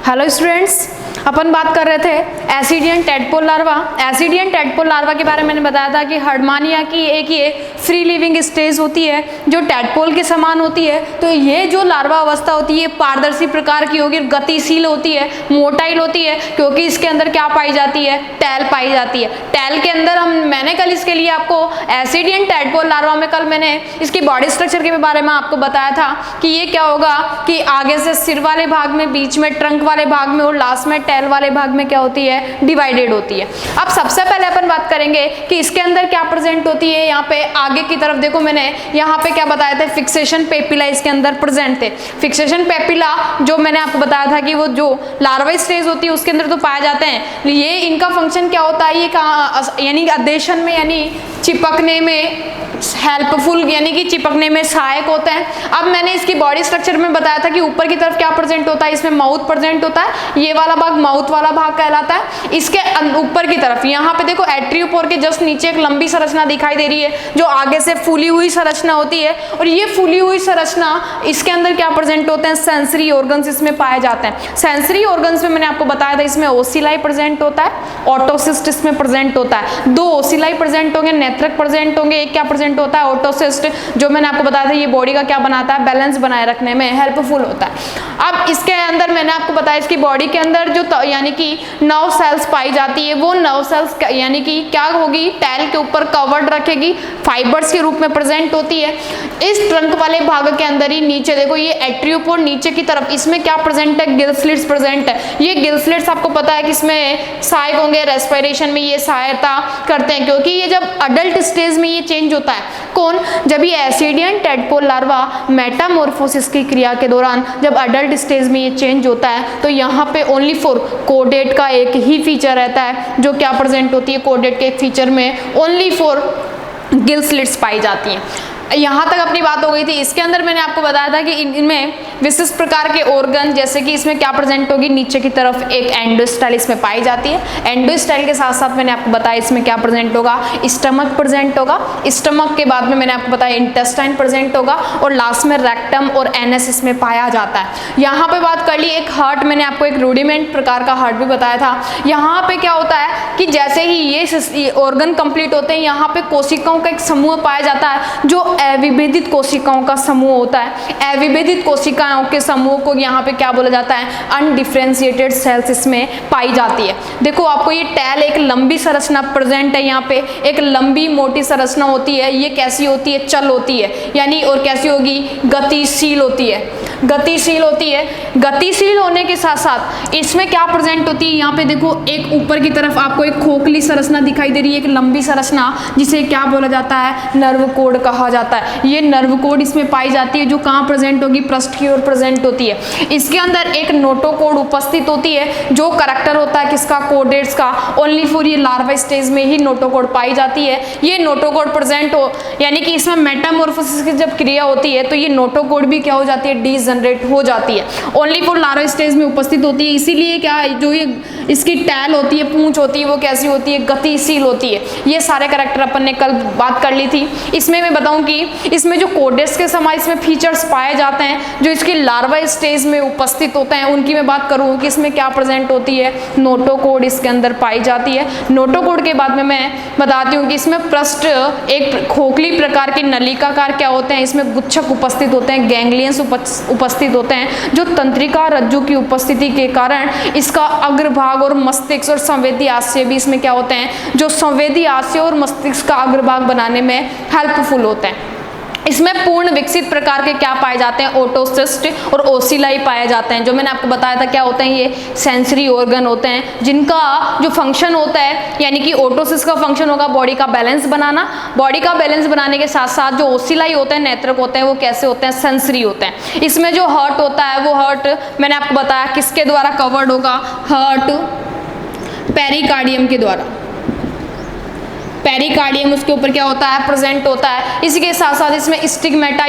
Hello students, अपन बात कर रहे थे ascidian tadpole larva. Ascidian tadpole larva के बारे में मैंने बताया था कि हर्डमानिया की एक ये फ्री लिविंग स्टेज होती है जो टैडपोल के समान होती है। तो ये जो लार्वा अवस्था होती है पारदर्शी प्रकार की होगी, गतिशील होती है, मोटाइल होती है, क्योंकि इसके अंदर क्या पाई जाती है, टैल पाई जाती है। टैल के अंदर मैंने कल इसके लिए आपको एसिडियन टैडपोल लार्वा में कल मैंने इसकी बॉडी स्ट्रक्चर के बारे में आपको बताया था कि ये क्या होगा कि आगे से सिर वाले भाग में, बीच में ट्रंक वाले भाग में और लास्ट में टैल वाले भाग में क्या होती है, डिवाइडेड होती है। अब सबसे पहले अपन बात करेंगे कि इसके अंदर क्या प्रेजेंट होती है। यहाँ पे आगे की तरफ देखो, मैंने यहाँ पे क्या बताया था, फिक्सेशन पेपिला इसके अंदर प्रेजेंट थे। फिक्सेशन पेपिला जो मैंने आपको बताया था कि वो जो लार्वाई स्टेज होती है उसके अंदर तो पाए जाते हैं। ये इनका फंक्शन क्या होता है, ये यानी अधेशन में यानी चिपकने में हेल्पफुल यानी कि चिपकने में सहायक होते हैं। अब मैंने इसकी बॉडी स्ट्रक्चर में बताया था कि ऊपर की तरफ क्या प्रेजेंट होता है, इसमें माउथ प्रेजेंट होता है। ये वाला भाग माउथ वाला भाग कहलाता है। इसके ऊपर की तरफ यहाँ पे देखो एट्रियोपोर के जस्ट नीचे एक लंबी संरचना दिखाई दे रही है जो आगे से फूली हुई संरचना होती है। और ये फूली हुई संरचना इसके अंदर क्या प्रेजेंट होते हैं, सेंसरी ऑर्गन्स इसमें पाए जाते हैं। सेंसरी ऑर्गन्स में मैंने आपको बताया था इसमें ओसिलाई प्रेजेंट होता है, ऑटोसिस्ट इसमें प्रेजेंट होता है। दो ओसिलाई प्रेजेंट होंगे, नेत्रक प्रेजेंट होंगे, एक क्या प्रेजेंट होता है, ऑटोसिस्ट, जो मैंने आपको बताया था ये बॉडी का क्या बनाता है, बैलेंस बनाए रखने में हेल्पफुल होता है। अब इसके अंदर मैंने आपको बताया इसकी बॉडी के अंदर जो यानी कि नर्व सेल्स पाई जाती है, वो नर्व सेल्स यानी कि क्या होगी, टैल के ऊपर कवर्ड रखेगी, फाइबर्स के रूप में प्रेजेंट होती है। इस ट्रंक वाले भाग के अंदर ही नीचे देखो ये एट्रियोपोर नीचे की तरफ, इसमें क्या प्रेजेंट है, गिल स्लिट्स प्रेजेंट है। ये गिल स्लिट्स आपको पता है कि इसमें सहायक होंगे, रेस्पिरेशन में ये सहायता करते हैं, क्योंकि ये जब अडल्ट स्टेज में ये चेंज होता है। कौन, जब ये एसिडियन टैडपोल लार्वा मेटामॉर्फोसिस की क्रिया के दौरान जब अडल्ट स्टेज में ये चेंज होता है तो यहाँ पे ओनली फॉर कोडेट का एक ही फीचर रहता है जो क्या प्रेजेंट होती है, कोडेट के एक फीचर में ओनली फॉर गिल स्लिट्स पाई जाती हैं। यहाँ तक अपनी बात हो गई थी। इसके अंदर मैंने आपको बताया था कि इनमें विशिष्ट प्रकार के ऑर्गन, जैसे कि इसमें क्या प्रेजेंट होगी, नीचे की तरफ एक एंडोस्टाइल इसमें पाई जाती है। एंडोस्टाइल के साथ साथ मैंने आपको बताया इसमें क्या प्रेजेंट होगा, स्टमक प्रेजेंट होगा। स्टमक के बाद में मैंने आपको बताया इंटेस्टाइन प्रेजेंट होगा और लास्ट में रेक्टम और एनएस इसमें पाया जाता है। यहाँ पे बात कर ली एक हार्ट, मैंने आपको एक रूडिमेंट प्रकार का हार्ट भी बताया था। यहाँ पे क्या होता है कि जैसे ही ये ऑर्गन कंप्लीट होते हैं, यहाँ पे कोशिकाओं का एक समूह पाया जाता है जो अविभेदित कोशिकाओं का समूह होता है। अविभेदित कोशिकाओं के समूह को यहाँ पे क्या बोला जाता है, अनडिफरेंशिएटेड सेल्स इसमें पाई जाती है। देखो आपको ये टैल एक लंबी संरचना प्रेजेंट है, यहाँ पे एक लंबी मोटी संरचना होती है। ये कैसी होती है, चल होती है, यानी और कैसी होगी, गतिशील होती है, गतिशील होती है। गतिशील होने के साथ साथ इसमें क्या प्रेजेंट होती है, यहाँ पे देखो एक ऊपर की तरफ आपको एक खोखली संरचना दिखाई दे रही है, एक लंबी संरचना जिसे क्या बोला जाता है, नर्व कोड कहा जाता है। ये नर्व कोड इसमें पाई जाती है जो कहाँ प्रेजेंट होगी, पृष्ठ की ओर प्रेजेंट होती है। इसके अंदर एक नोटोकोड उपस्थित होती है जो करैक्टर होता है किसका, कोडेट्स का। ओनली फॉर ये लार्वा स्टेज में ही नोटोकोड पाई जाती है। ये नोटोकोड प्रेजेंट हो यानी कि इसमें मेटामॉर्फोसिस की जब क्रिया होती है तो ये नोटोकोड भी क्या हो जाती है, डीजनरेट हो जाती है। ओनली फॉर लार्वा स्टेज में उपस्थित होती है। इसीलिए क्या जो ये इसकी टैल होती है, पूंछ होती है, वो कैसी होती है, गतिशील होती है। ये सारे करैक्टर अपन ने कल बात कर ली थी। इसमें मैं बताऊं कि इसमें जो कोडेट्स के समान इसमें फीचर्स पाए जाते हैं जो इसकी लार्वा स्टेज में उपस्थित होते हैं, उनकी मैं बात करूं कि इसमें क्या प्रेजेंट होती है, नोटोकोड इसके अंदर पाई जाती है। नोटोकोड के बाद में मैं बताती हूँ कि इसमें पृष्ठ एक खोखली प्रकार के नलिकाकार क्या होते हैं, इसमें गुच्छक उपस्थित होते हैं, गैंग्लियंस उपस्थित होते हैं जो तंत्रिका रज्जु की उपस्थिति के कारण इसका अग्रभाग और मस्तिष्क और संवेदी आशय भी इसमें क्या होते हैं, जो संवेदी आशय और मस्तिष्क का अग्रभाग बनाने में हेल्पफुल होते हैं। इसमें पूर्ण विकसित प्रकार के क्या पाए जाते हैं, ओटोसिस्ट और ओसिलाई पाए जाते हैं। जो मैंने आपको बताया था क्या होते हैं, ये सेंसरी ऑर्गन होते हैं जिनका जो फंक्शन होता है, यानी कि ओटोसिस्ट का फंक्शन होगा बॉडी का बैलेंस बनाना। बॉडी का बैलेंस बनाने के साथ साथ जो ओसिलाई होते हैं, नेत्रक होते हैं, वो कैसे होते हैं, सेंसरी होते हैं। इसमें जो हार्ट होता है वो हार्ट मैंने आपको बताया किसके द्वारा कवर्ड होगा, हार्ट पेरिकार्डियम के द्वारा, पेरिकार्डियम उसके ऊपर क्या होता है, प्रेजेंट होता है। इसी के साथ साथ इसमें स्टिग्मेटा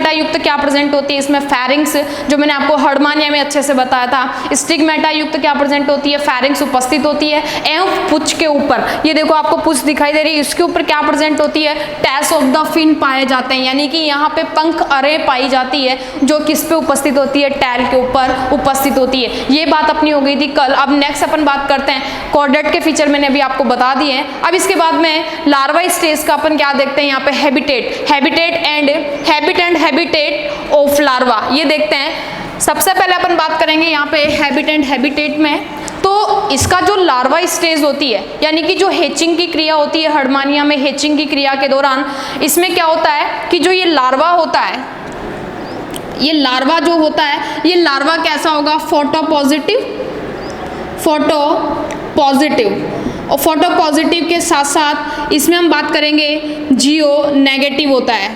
युक्त क्या प्रेजेंट होती है, इसमें फेरिंग्स, जो मैंने आपको हर्डमानिया में अच्छे से बताया था, स्टिग्मेटा युक्त क्या प्रेजेंट होती है, फेरिंग्स उपस्थित होती है। एवं पुच्छ के ऊपर, ये देखो आपको पुच्छ दिखाई दे रही है, इसके ऊपर क्या प्रेजेंट होती है, टैस ऑफ द फिन पाए जाते हैं, यानी कि यहाँ पे पंख अरे पाई जाती है, जो किस पे उपस्थित होती है, टैल के ऊपर उपस्थित होती है। ये बात अपनी हो गई थी कल। अब नेक्स्ट अपन बात करते हैं, कॉर्डेट के फीचर मैंने अभी आपको बता दिए हैं। अब इसके बाद में लार्वा स्टेज का अपन क्या देखते हैं, यहाँ पे हैबिटेट ऑफ लार्वा, ये देखते हैं। सबसे पहले अपन बात करेंगे यहाँ पे हैबिटेट में, तो इसका जो लार्वा स्टेज होती है, यानी कि जो हेचिंग की क्रिया होती है, हर्डमानिया में हेचिंग की क्रिया के दौरान इसमें क्या होता है कि जो ये लार्वा होता है, ये लार्वा जो होता है, ये लार्वा कैसा होगा, फोटो पॉजिटिव के साथ साथ इसमें हम बात करेंगे जियो नेगेटिव होता है,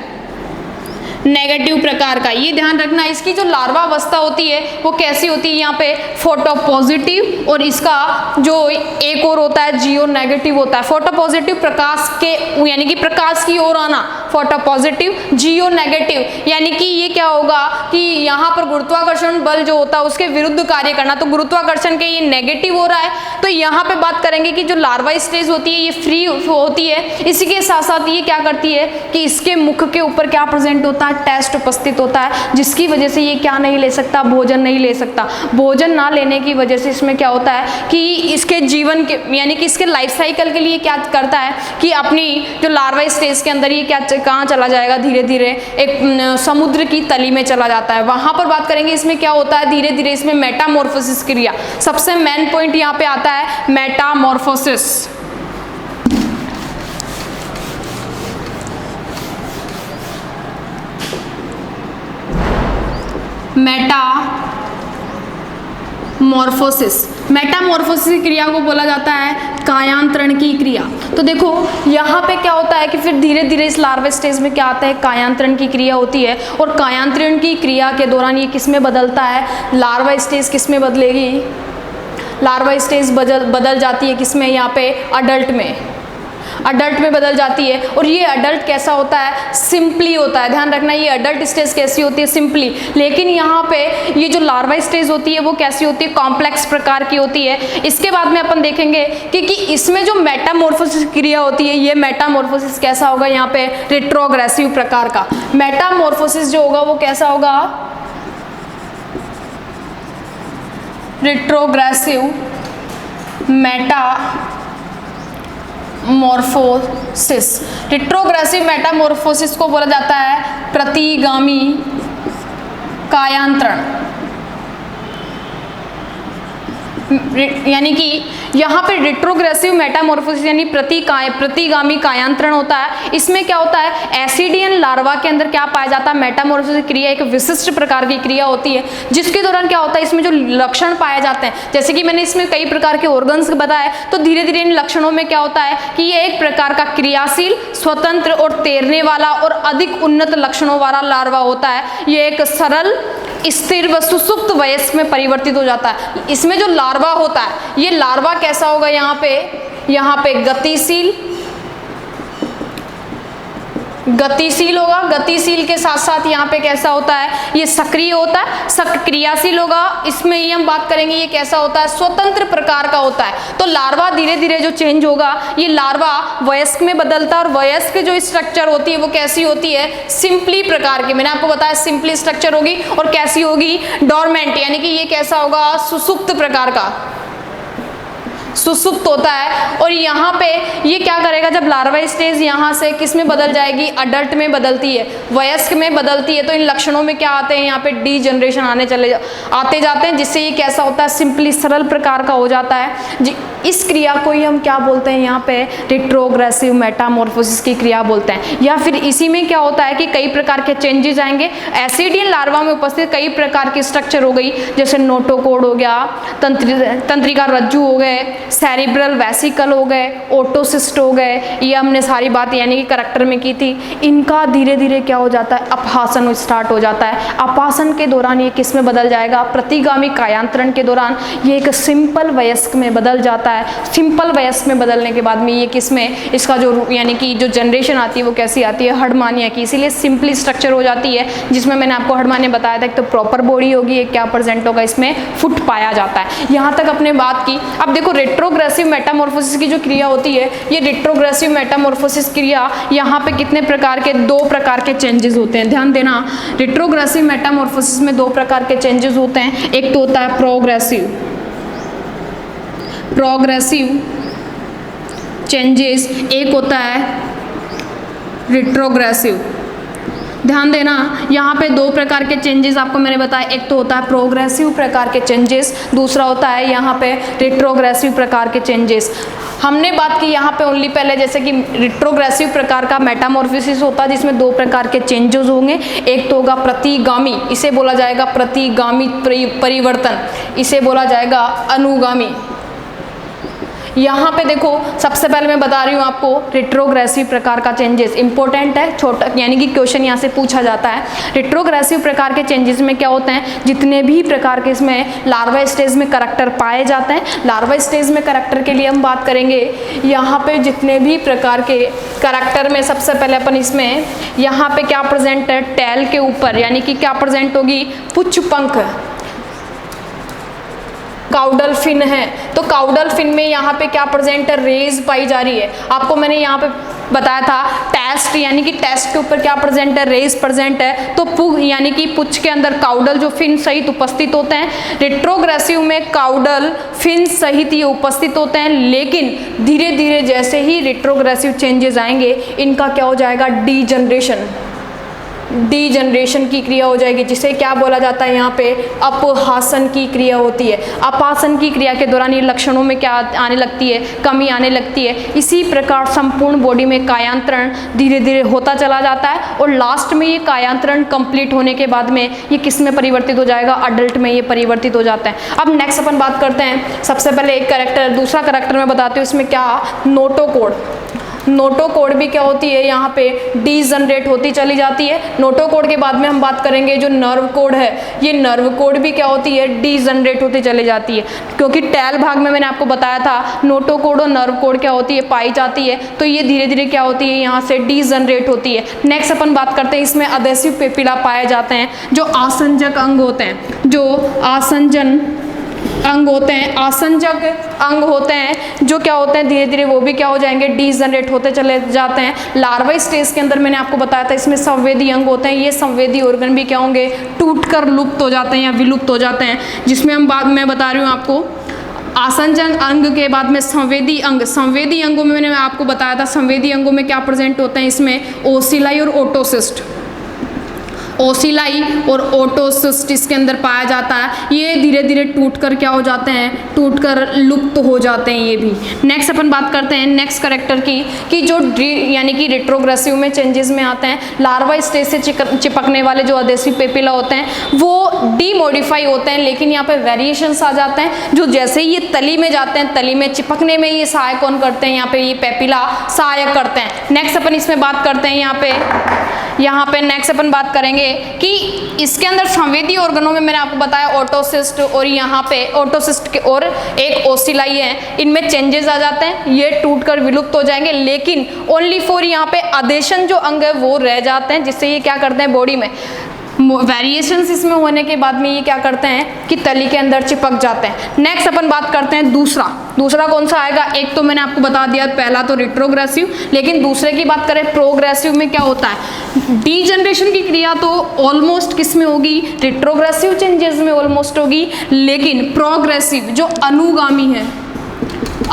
नेगेटिव प्रकार का। ये ध्यान रखना, इसकी जो लार्वा अवस्था होती है वो कैसी होती है, यहाँ पे फोटो पॉजिटिव, और इसका जो एक और होता है जियो नेगेटिव होता है। फोटो पॉजिटिव प्रकाश के, यानी कि प्रकाश की ओर आना, फोटो पॉजिटिव, जियो नेगेटिव यानी कि ये क्या होगा कि यहाँ पर गुरुत्वाकर्षण बल जो होता है उसके विरुद्ध कार्य करना, तो गुरुत्वाकर्षण के ये नेगेटिव हो रहा है। तो यहाँ पे बात करेंगे कि जो लार्वा स्टेज होती है ये फ्री होती है। इसी के साथ साथ ये क्या करती है कि इसके मुख के ऊपर क्या प्रेजेंट होता है, टेस्ट उपस्थित होता है, जिसकी वजह से ये क्या नहीं ले सकता, भोजन नहीं ले सकता। भोजन ना लेने की वजह से इसमें क्या होता है कि इसके जीवन के, यानी कि इसके लाइफ साइकिल के लिए क्या करता है कि अपनी जो लार्वा स्टेज के अंदर ये क्या कहाँ चला जाएगा, धीरे धीरे एक समुद्र की तली में चला जाता है। वहां पर बात करेंगे इसमें क्या होता है, धीरे धीरे इसमें मेटामॉर्फोसिस क्रिया, सबसे मेन पॉइंट यहाँ पे आता है मेटामॉर्फोसिस। मेटामॉर्फोसिस की क्रिया को बोला जाता है कायांतरण की क्रिया। तो देखो यहाँ पे क्या होता है कि फिर धीरे धीरे इस लार्वा स्टेज में क्या आता है, कायांतरण की क्रिया होती है, और कायांतरण की क्रिया के दौरान ये किस में बदलता है, लार्वा स्टेज किस में बदलेगी, लार्वा स्टेज बदल जाती है किस में, यहाँ पे अडल्ट में बदल जाती है। और ये अडल्ट कैसा होता है, सिंपली होता है। ध्यान रखना, ये अडल्ट स्टेज कैसी होती है, सिंपली। लेकिन यहाँ पे ये जो लार्वा स्टेज होती है वो कैसी होती है, कॉम्प्लेक्स प्रकार की होती है। इसके बाद में अपन देखेंगे कि इसमें जो मेटामॉर्फोसिस क्रिया होती है, ये मेटामॉर्फोसिस कैसा होगा, यहाँ पे रेट्रोग्रेसिव प्रकार का मेटामॉर्फोसिस जो होगा वो कैसा होगा, रेट्रोग्रेसिव मेटामॉर्फोसिस को बोला जाता है प्रतिगामी कायांतरण। यानी कि यहाँ पे रेट्रोग्रेसिव मेटामॉर्फोसिस यानी प्रतिगामी कायांतरण होता है। इसमें क्या होता है, एसिडियन लार्वा के अंदर क्या पाया जाता है, मेटामॉर्फोसिस क्रिया एक विशिष्ट प्रकार की क्रिया होती है, जिसके दौरान क्या होता है, इसमें जो लक्षण पाए जाते हैं, जैसे कि मैंने इसमें कई प्रकार के ऑर्गन्स बताए, तो धीरे धीरे इन लक्षणों में क्या होता है कि ये एक प्रकार का क्रियाशील, स्वतंत्र और तैरने वाला और अधिक उन्नत लक्षणों वाला लार्वा होता है। ये एक सरल, स्थिर व सुसुप्त वयस्क में परिवर्तित हो जाता है। इसमें जो लार्वा होता है, ये लार्वा कैसा होगा, यहाँ पे गतिशील होगा। गतिशील के साथ साथ यहाँ पे कैसा होता है, ये सक्रिय होता है, क्रियाशील होगा। इसमें ही हम बात करेंगे ये कैसा होता है, स्वतंत्र प्रकार का होता है। तो लार्वा धीरे धीरे जो चेंज होगा, ये लार्वा वयस्क में बदलता है, और वयस्क जो स्ट्रक्चर होती है वो कैसी होती है, सिंपली प्रकार की। मैंने आपको बताया सिंपली स्ट्रक्चर होगी, और कैसी होगी, डोरमेंट, यानी कि ये कैसा होगा, सुसुप्त प्रकार का, सुसुप्त होता है। और यहाँ पे ये क्या करेगा, जब लार्वा स्टेज यहाँ से किस में बदल जाएगी, अडल्ट में बदलती है, वयस्क में बदलती है, तो इन लक्षणों में क्या आते हैं, यहाँ पे डीजनरेशन आते जाते हैं, जिससे ये कैसा होता है, सिंपली सरल प्रकार का हो जाता है। इस क्रिया को ही हम क्या बोलते हैं, यहाँ पे रेट्रोग्रेसिव मेटामॉर्फोसिस की क्रिया बोलते हैं। या फिर इसी में क्या होता है कि कई प्रकार के चेंजेस आएंगे। एसिडियन लार्वा में उपस्थित कई प्रकार की स्ट्रक्चर हो गई, जैसे नोटोकोड हो गया, तंत्रिका रज्जु हो गए, सेरिब्रल वेसिकल हो गए, ओटोसिस्ट हो गए, ये हमने सारी बात यानी कि करैक्टर में की थी। इनका धीरे धीरे क्या हो जाता है, अपहासन स्टार्ट हो जाता है। अपहासन के दौरान ये किस में बदल जाएगा, प्रतिगामी कायांतरण के दौरान ये एक सिंपल वयस्क में बदल जाता है। सिंपल वयस्क में बदलने के बाद में ये किस में, इसका जो यानी कि जो जनरेशन आती है वो कैसी आती है, हर्डमानिया की। इसीलिए सिंपली स्ट्रक्चर हो जाती है, जिसमें मैंने आपको हर्डमानिया बताया था। एक तो प्रॉपर बॉडी होगी, एक क्या प्रेजेंट होगा, इसमें फुट पाया जाता है। यहाँ तक अपने बात की। अब देखो रेट्रोग्रेसिव मेटामॉर्फोसिस की जो क्रिया होती है, ये रेट्रोग्रेसिव मेटामॉर्फोसिस क्रिया, यहाँ पे कितने प्रकार के, 2 प्रकार के चेंजेस होते हैं। ध्यान देना, रेट्रोग्रेसिव मेटामॉर्फोसिस में 2 प्रकार के चेंजेस होते हैं। एक तो होता है प्रोग्रेसिव चेंजेस, एक होता है रिट्रोग्रेसिव। ध्यान देना, यहाँ पे 2 प्रकार के चेंजेस आपको मैंने बताया। एक तो होता है प्रोग्रेसिव प्रकार के चेंजेस, दूसरा होता है यहाँ पे रिट्रोग्रेसिव प्रकार के चेंजेस। हमने बात की यहाँ पे ओनली पहले जैसे कि रिट्रोग्रेसिव प्रकार का मेटामॉर्फोसिस होता है, जिसमें 2 प्रकार के चेंजेस होंगे। एक तो होगा प्रतिगामी, इसे बोला जाएगा प्रतिगामी परिवर्तन, इसे बोला जाएगा अनुगामी। यहाँ पे देखो, सबसे पहले मैं बता रही हूँ आपको रेट्रोग्रेसिव प्रकार का चेंजेस इंपॉर्टेंट है, छोटा यानी कि क्वेश्चन यहाँ से पूछा जाता है। रेट्रोग्रेसिव प्रकार के चेंजेस में क्या होते हैं, जितने भी प्रकार के इसमें लार्वा स्टेज में करैक्टर पाए जाते हैं। लार्वा स्टेज में करैक्टर के लिए हम बात करेंगे, यहाँ पे जितने भी प्रकार के करैक्टर में सबसे पहले अपन इसमें यहाँ पे क्या प्रेजेंट है, टेल के ऊपर यानी कि क्या प्रेजेंट होगी, पुच्छ पंख, काउडल फिन है। तो काउडल फिन में यहाँ पे क्या प्रेजेंट है, रेज पाई जा रही है। आपको मैंने यहाँ पे बताया था टेस्ट यानी कि टेस्ट के ऊपर क्या प्रेजेंट है, रेज प्रेजेंट है। तो पुग यानी कि पुच्छ के अंदर काउडल जो फिन सहित उपस्थित होते हैं। रेट्रोग्रेसिव में काउडल फिन सहित ये उपस्थित होते हैं, लेकिन धीरे धीरे जैसे ही रेट्रोग्रेसिव चेंजेस आएंगे, इनका क्या हो जाएगा, डीजनरेशन की क्रिया हो जाएगी, जिसे क्या बोला जाता है यहाँ पे, अपहासन की क्रिया होती है। अपहासन की क्रिया के दौरान ये लक्षणों में क्या आने लगती है, कमी आने लगती है। इसी प्रकार संपूर्ण बॉडी में कायांतरण धीरे धीरे होता चला जाता है, और लास्ट में ये कायांतरण कंप्लीट होने के बाद में ये किस में परिवर्तित हो जाएगा, अडल्ट में ये परिवर्तित हो जाता है। अब नेक्स्ट अपन बात करते हैं, सबसे पहले एक कैरेक्टर, दूसरा कैरेक्टर मैं बताती हूँ। इसमें क्या, नोटोकोड। नोटोकोड भी क्या होती है, यहाँ पे डीजनरेट होती चली जाती है। नोटोकोड के बाद में हम बात करेंगे जो नर्व कोड है, ये नर्व कोड भी क्या होती है, डीजनरेट होती चली जाती है, क्योंकि टेल भाग में मैंने आपको बताया था नोटोकोड और नर्व कोड क्या होती है, पाई जाती है। तो ये धीरे धीरे क्या होती है, यहाँ से डीजनरेट होती है। नेक्स्ट अपन बात करते हैं, इसमें अधेसिव पेपिला पाए जाते हैं, जो आसंजक अंग होते हैं, जो आसंजन अंग होते हैं, आसंजक अंग होते हैं, जो क्या होते हैं, धीरे धीरे वो भी क्या हो जाएंगे, डीजनरेट होते चले जाते हैं। लार्वा स्टेज के अंदर मैंने आपको बताया था इसमें संवेदी अंग होते हैं। ये संवेदी ऑर्गन भी क्या होंगे, टूटकर लुप्त हो जाते हैं या विलुप्त हो जाते हैं, जिसमें हम बाद में बता रही हूँ आपको। आसंजन अंग के बाद में संवेदी अंग, संवेदी अंगों में मैंने आपको बताया था, संवेदी अंगों में क्या प्रेजेंट होते हैं, इसमें ओसिलाई और ओटोसिस्ट, ओसिलाई और ओटोसिस्ट इसके अंदर पाया जाता है। ये धीरे धीरे टूटकर क्या हो जाते हैं, टूटकर लुप्त हो जाते हैं ये भी। नेक्स्ट अपन बात करते हैं नेक्स्ट कैरेक्टर की, कि जो यानी कि रेट्रोग्रेसिव में चेंजेस में आते हैं, लार्वा स्टेज से चिपकने वाले जो अधेसिव पेपिला होते हैं वो डीमोडिफाई होते हैं, लेकिन यहाँ पे वेरिएशंस आ जाते हैं। जो जैसे ही ये तली में जाते हैं, तली में चिपकने में ये सहायक कौन करते हैं, यहाँ पे ये पेपिला सहायक करते हैं। नेक्स्ट अपन इसमें बात करते हैं, यहाँ पे नेक्स्ट अपन बात करेंगे कि इसके अंदर संवेदी ऑर्गनों में मैंने आपको बताया ओटोसिस्ट, और यहाँ पे ओटोसिस्ट के और एक ओसिलाई है, इनमें चेंजेस आ जाते हैं, ये टूटकर विलुप्त हो जाएंगे, लेकिन ओनली फॉर यहाँ पे अधेशन जो अंग है वो रह जाते हैं, जिससे ये क्या करते हैं, बॉडी में वेरिएशंस इसमें होने के बाद में ये क्या करते हैं कि तली के अंदर चिपक जाते हैं। नेक्स्ट अपन बात करते हैं दूसरा कौन सा आएगा, एक तो मैंने आपको बता दिया पहला तो रेट्रोग्रेसिव, लेकिन दूसरे की बात करें प्रोग्रेसिव में क्या होता है, डीजनरेशन की क्रिया तो ऑलमोस्ट किस में होगी, रेट्रोग्रेसिव चेंजेस में ऑलमोस्ट होगी, लेकिन प्रोग्रेसिव जो अनुगामी है,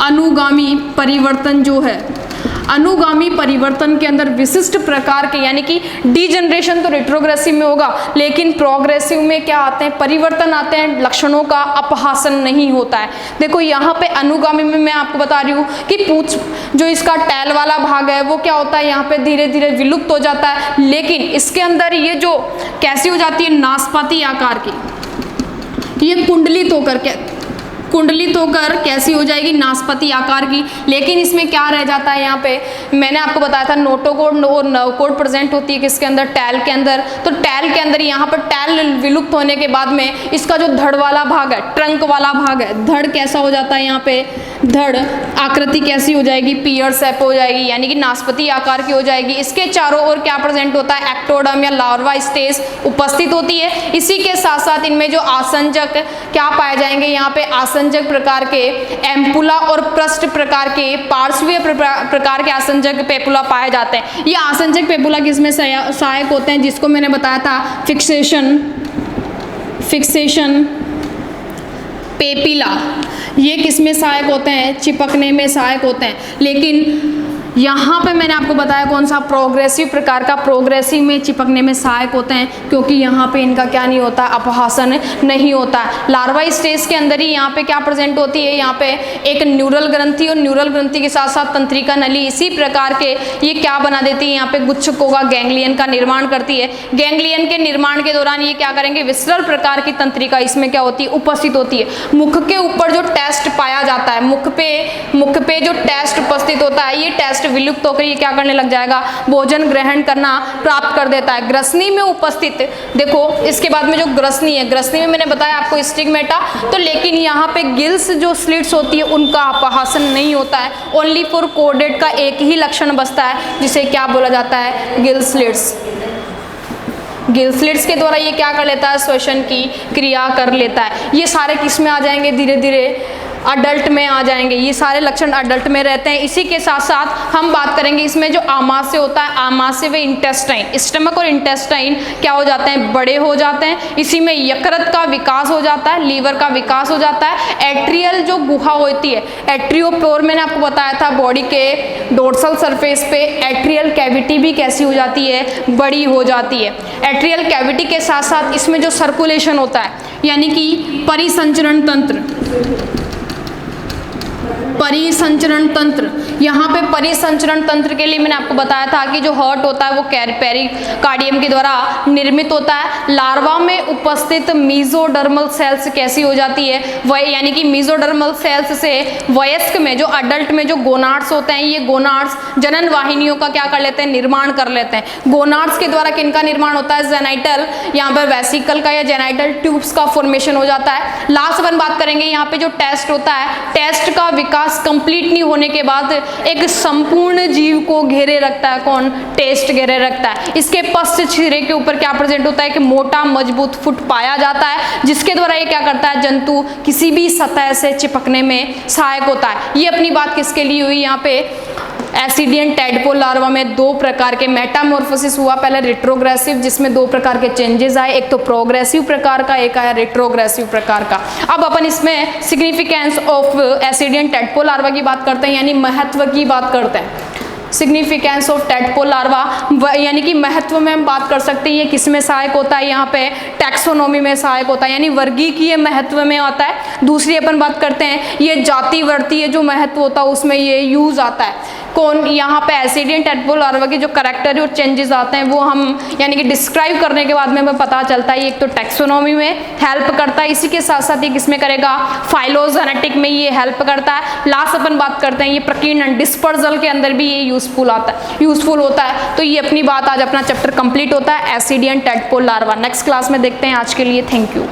अनुगामी परिवर्तन जो है, अनुगामी परिवर्तन के अंदर विशिष्ट प्रकार के यानी कि डीजनरेशन तो रेट्रोग्रेसिव में होगा, लेकिन प्रोग्रेसिव में क्या आते हैं, परिवर्तन आते हैं, लक्षणों का अपहासन नहीं होता है। देखो यहाँ पे अनुगामी में मैं आपको बता रही हूँ कि पूंछ जो इसका टैल वाला भाग है वो क्या होता है, यहाँ पे धीरे धीरे विलुप्त हो जाता है, लेकिन इसके अंदर ये जो कैसी हो जाती है, नाशपाती आकार की, ये कुंडलित होकर के कुंडलित होकर कैसी हो जाएगी, नाशपाती आकार की। लेकिन इसमें क्या रह जाता है, यहाँ पे मैंने आपको बताया था नोटोकोड और नवकोड प्रेजेंट होती है किसके अंदर, टैल के अंदर। तो टैल के अंदर यहाँ पर टैल विलुप्त होने के बाद में इसका जो धड़ वाला भाग है, ट्रंक वाला भाग है, धड़ कैसा हो जाता है, यहाँ पे धड़ आकृति कैसी हो जाएगी, पियर शेप हो जाएगी, यानी कि नाशपाती आकार की हो जाएगी। इसके चारों ओर क्या प्रेजेंट होता है, एक्टोडर्म या लार्वा स्टेज उपस्थित होती है। इसी के साथ साथ इनमें जो आसंजक क्या पाए जाएंगे, यहाँ पे आसंजक प्रकार के एम्पुला और पृष्ठ प्रकार के पार्श्वीय प्रकार के आसंजक पेपुला पाए जाते हैं। ये आसंजक पेपुला किसमें सहायक होते हैं, जिसको मैंने बताया था फिक्सेशन पेपिला, ये किसमें सहायक होते हैं, चिपकने में सहायक होते हैं। लेकिन यहाँ पे मैंने आपको बताया कौन सा, प्रोग्रेसिव प्रकार का, प्रोग्रेसिव में चिपकने में सहायक होते हैं, क्योंकि यहाँ पे इनका क्या नहीं होता, अपहासन नहीं होता है। लार्वा स्टेज के अंदर ही यहाँ पे क्या प्रेजेंट होती है, यहाँ पे एक न्यूरल ग्रंथि और न्यूरल ग्रंथि के साथ साथ तंत्रिका नली, इसी प्रकार के ये क्या बना देती है, यहाँ पे गुच्छकों का गैंग्लियन का निर्माण करती है। गैंग्लियन के निर्माण के दौरान ये क्या करेंगे, विसरल प्रकार की तंत्रिका इसमें क्या होती है, उपस्थित होती है। मुख के ऊपर जो टेस्ट पाया जाता है, मुख पे जो टेस्ट उपस्थित होता है, ये टेस्ट विलुप्त होकर ये क्या करने लग जाएगा, भोजन ग्रहण करना प्राप्त कर देता है। ग्रसनी में उपस्थित, देखो इसके बाद में जो ग्रसनी है, ग्रसनी में मैंने बताया आपको स्टिग्मेटा, तो लेकिन यहाँ पे गिल्स जो स्लिट्स होती है उनका अपहासन नहीं होता है, ओनली फॉर कोडेड का एक ही लक्षण बचता है, जिसे क्या बोला जाता है, गिल स्लिट्स। गिल स्लिट्स के द्वारा ये क्या कर लेता है, श्वसन की क्रिया कर लेता है। ये सारे किस में आ जाएंगे, धीरे धीरे अडल्ट में आ जाएंगे, ये सारे लक्षण अडल्ट में रहते हैं। इसी के साथ साथ हम बात करेंगे इसमें जो आमाशय होता है, आमाशय व इंटेस्टाइन, स्टमक और इंटेस्टाइन क्या हो जाते हैं, बड़े हो जाते हैं। इसी में यकृत का विकास हो जाता है, लीवर का विकास हो जाता है। एट्रियल जो गुहा होती है, एट्रियोपोर मैंने आपको बताया था, बॉडी के डोर्सल सरफेस पे एट्रियल कैविटी भी कैसी हो जाती है, बड़ी हो जाती है। एट्रियल कैविटी के साथ साथ इसमें जो सर्कुलेशन होता है, यानी कि परिसंचरण तंत्र, यहाँ पे परिसंचरण तंत्र के लिए मैंने आपको बताया था कि जो हार्ट होता है वो पेरिकार्डियम के द्वारा निर्मित होता है। लार्वा में उपस्थित मीजोडर्मल सेल्स कैसी हो जाती है, यानी कि मीजोडर्मल सेल्स से वयस्क में, जो अडल्ट में जो गोनाड्स होते हैं, ये गोनाड्स जनन वाहिनियों का क्या कर लेते हैं, निर्माण कर लेते हैं। गोनाड्स के द्वारा किनका निर्माण होता है, जेनाइटल, यहाँ पर वेसिकल का या जेनाइटल ट्यूब्स का फॉर्मेशन हो जाता है। लास्ट अपन बात करेंगे यहाँ पे जो टेस्ट होता है, टेस्ट का विकास कंप्लीट नहीं होने के बाद एक संपूर्ण जीव को घेरे रखता है, कौन, टेस्ट घेरे रखता है। इसके पश्च सिरे के ऊपर क्या प्रेजेंट होता है कि मोटा मजबूत फुट पाया जाता है, जिसके द्वारा ये क्या करता है, जंतु किसी भी सतह से चिपकने में सहायक होता है। ये अपनी बात किसके लिए हुई, यहाँ पे एसिडियन टैडपोल लार्वा में दो प्रकार के मेटामॉर्फोसिस हुआ। पहले रिट्रोग्रेसिव, जिसमें दो प्रकार के चेंजेस आए, एक तो प्रोग्रेसिव प्रकार का, एक आया रिट्रोग्रेसिव प्रकार का। अब अपन इसमें significance of ascidian tadpole larva की बात करते हैं, यानी महत्व की बात करते हैं। सिग्निफिकेंस ऑफ टैडपोल लार्वा, यानी कि महत्व में हम बात कर सकते हैं, ये किस में सहायक होता है, यहाँ पे टैक्सोनॉमी में सहायक होता है, यानी वर्गीकीय महत्व में आता है। दूसरी अपन बात करते हैं, ये जातिवर्तीय जो महत्व होता है उसमें ये यूज आता है। कौन, यहाँ पे एसिडियन टैडपोल लार्वा के जो करैक्टर और चेंजेस आते हैं वो हम यानी कि डिस्क्राइब करने के बाद में हमें पता चलता है, एक तो टैक्सोनॉमी में हेल्प करता है, इसी के साथ साथ ये किसमें करेगा, फाइलोजेनेटिक में ये हेल्प करता है। लास्ट अपन बात करते हैं, ये प्रकीर्णन डिस्पर्सल के अंदर भी ये यूजफुल होता है। तो ये अपनी बात, आज अपना चैप्टर कंप्लीट होता है ascidian tadpole larva. Next class में देखते हैं, आज के लिए थैंक यू।